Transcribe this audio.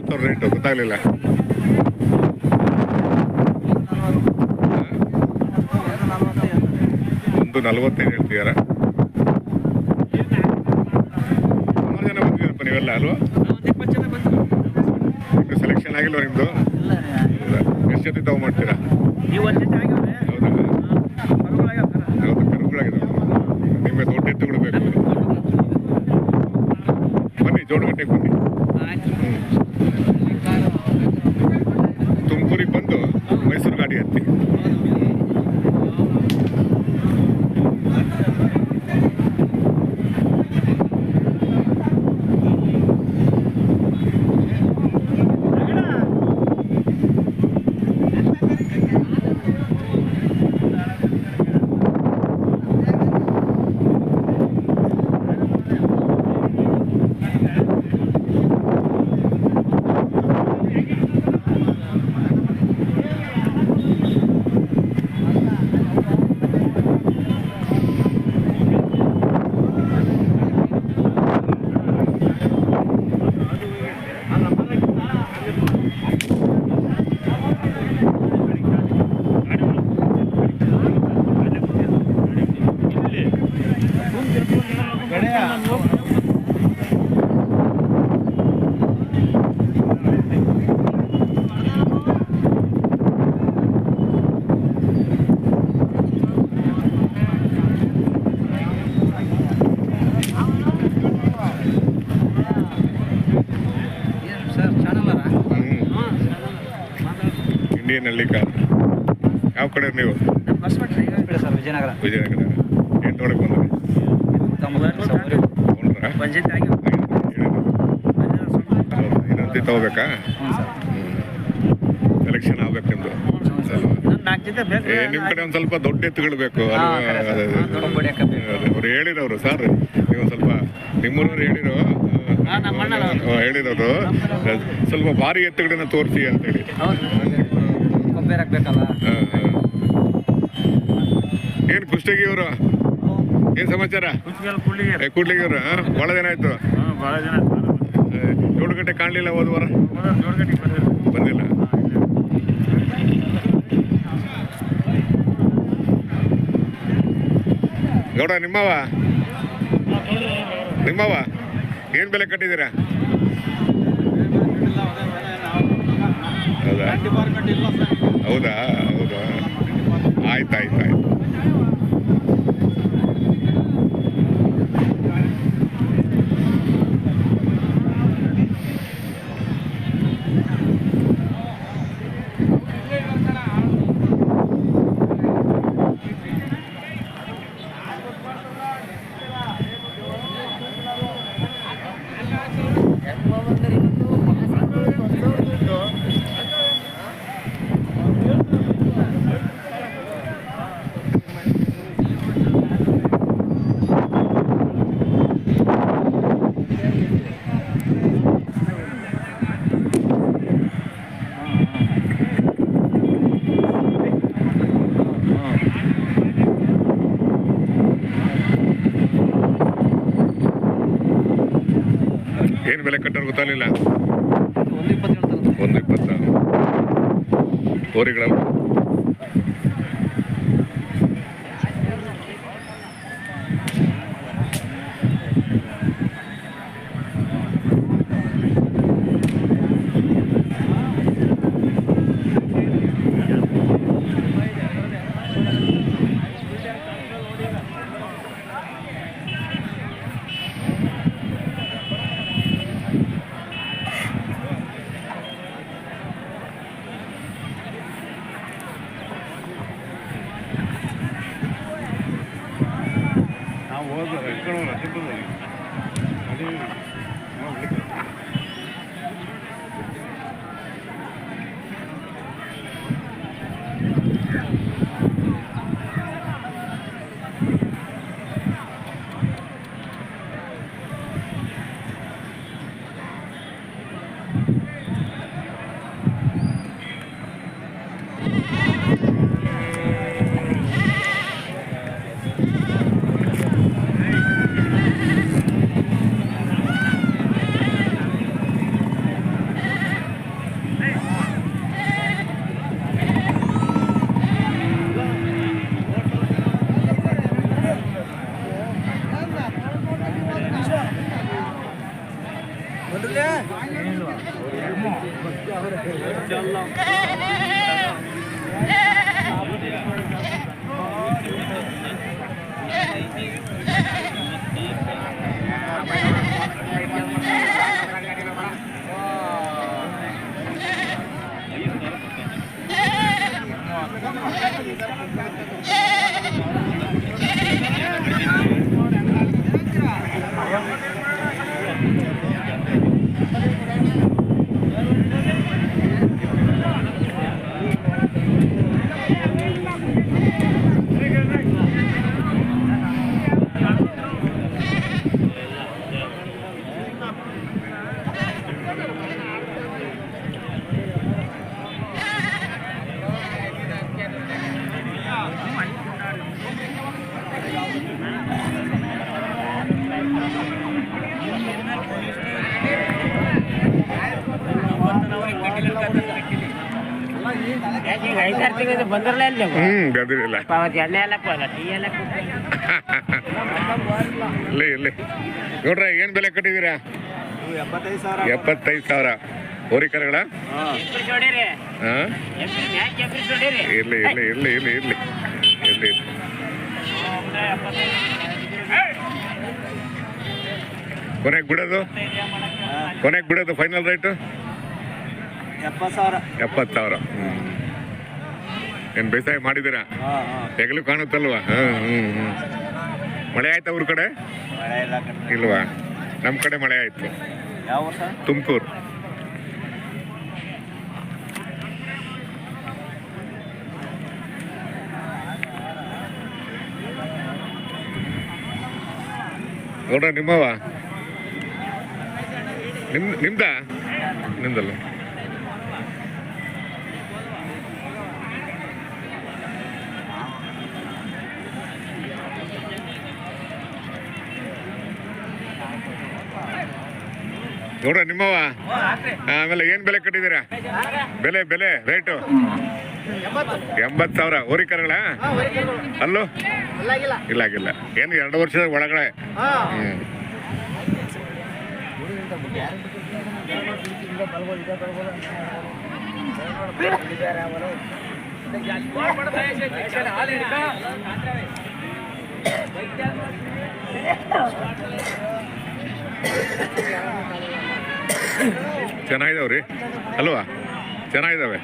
40,000 rate ಗೊತ್ತಾಗಲಿಲ್ಲ. 1,45 ಹೇಳ್ತಿದಾರ. ಸುಮಾರು ಜನ ಬಂದಿದ್ದೀರಪ್ಪ ನೀವೆಲ್ಲ ಅಲ್ವಾ? ಇನ್ನು ಸೆಲೆಕ್ಷನ್ ಆಗಿಲ್ವ ನಿಮ್ಮದು? ಎಷ್ಟು ಜೊತೆ ತಗೊಂಡ್ಬಿಡ್ತೀರಾ? ಹೌದಾ? ಹೌದು, ಕರುಗಳಾಗಿದ್ದಾವೆ. ನಿಮಗೆ ದೊಡ್ಡ ಎತ್ತುಗಳು ಬೇಕು. ಬನ್ನಿ, ಜೋಡಗಟ್ಟೆಗೆ ಬನ್ನಿ. ತುಮಕೂರಿಗೆ ಬಂದು ಮೈಸೂರು ಗಾಡಿ ಹತ್ತಿ. ಇಂಡಿಯನ್ ಹಳ್ಳಿ ಕಾರ್. ಯಾವ ಕಡೆ ನೀವು? ವಿಜಯನಗರ. ವಿಜಯನಗರ. ಏನು ತೊಗೊಳಕ್ಕೆ ಬಂದ್ರಿ? ಇನ್ನೊಂದು ತಗೋಬೇಕಾ? ಸೆಲೆಕ್ಷನ್ ಆಗ್ಬೇಕು ನಿಮ್ದು. ನಿಮ್ಮ ಕಡೆ ಒಂದು ಸ್ವಲ್ಪ ದೊಡ್ಡ ಎತ್ತುಗಳು ಬೇಕು ಅವ್ರು ಹೇಳಿರೋರು ಸರ್. ನೀವು ಸ್ವಲ್ಪ ನಿಮ್ಮೂರವ್ರು ಹೇಳಿರೋರು ಸ್ವಲ್ಪ ಭಾರಿ ಎತ್ತುಗಳನ್ನ ತೋರಿಸಿ ಅಂತೇಳಿ. ಏನು ಕುಷ್ಟಗಿ ಅವರು ಏನು ಸಮಾಚಾರ? ಕೂಡ್ಲಿಗೆ ಅವರು ಭಾಳ ದಿನ ಆಯ್ತು. ಜೋಡಗಟ್ಟೆ ಕಾಣಲಿಲ್ಲ ಹೋದ ವಾರ. ಬಂದಿಲ್ಲ. ಗೌಡ ನಿಮ್ಮವ ಏನು ಬೆಲೆ ಕಟ್ಟಿದ್ದೀರಾ? ಹೌದಾ? ಹೌದಾ? ಆಯ್ತು. ಏನು ಬೆಲೆ ಕಟ್ಟೋರು ಗೊತ್ತಾಗಲಿಲ್ಲ. 1,20 ಹೋರಿಗಳಲ್ಲ. ಐದಾರು ತಿಂಗಳು ಬಂದಿರಲ್ಲ ಅಲ್ಲಿ ಗದಿರಿಲ್ಲ ಎಣ್ಣೆ ಎಲ್ಲ ಟೀ ಎಲ್ಲ ಇಲ್ಲಿ ಇಲ್ಲಿ ನೋಡ್ರ ಏನ್ ಬೆಲೆ ಕಟ್ಟಿದ್ದೀರಾ? 75,000 ಹೋರಿ ಕರುಗಳ? ಇರ್ಲಿ ಇರ್ಲಿ ಇರ್ಲಿ ಇರ್ಲಿ ಇರ್ಲಿ ಇರ್ಲಿ. ಕೊನೆಗೆ ಬಿಡೋದು ಫೈನಲ್ ರೇಟು 70,000. ಏನ್ ಬೇಸಾಯ ಮಾಡಿದ್ದೀರಾ? ಹೆಗಲು ಕಾಣುತ್ತಲ್ವಾ? ಮಳೆ ಆಯ್ತಾ ಊರ್ ಕಡೆ? ಇಲ್ವಾ? ನಮ್ ಕಡೆ ಮಳೆ ಆಯ್ತು. ತುಮಕೂರು. ನೋಡ್ರ ನಿಮ್ಮವ ನಿಮ್ದಲ್ಲ ನೋಡ್ರ ನಿಮ್ಮವ. ಆಮೇಲೆ ಏನ್ ಬೆಲೆ ಕಟ್ಟಿದ್ದೀರಾ? ಬೆಲೆ ರೇಟು 80,000 ಹೋರಿ ಕರುಗಳ? ಅಲ್ಲೂ ಇಲ್ಲ ಏನು 2 ವರ್ಷದ ಒಳಗಡೆ? ಚೆನ್ನಾಗಿದಾವ್ರಿ ಅಲ್ವಾ? ಚೆನ್ನಾಗಿದ್ದಾವೆ.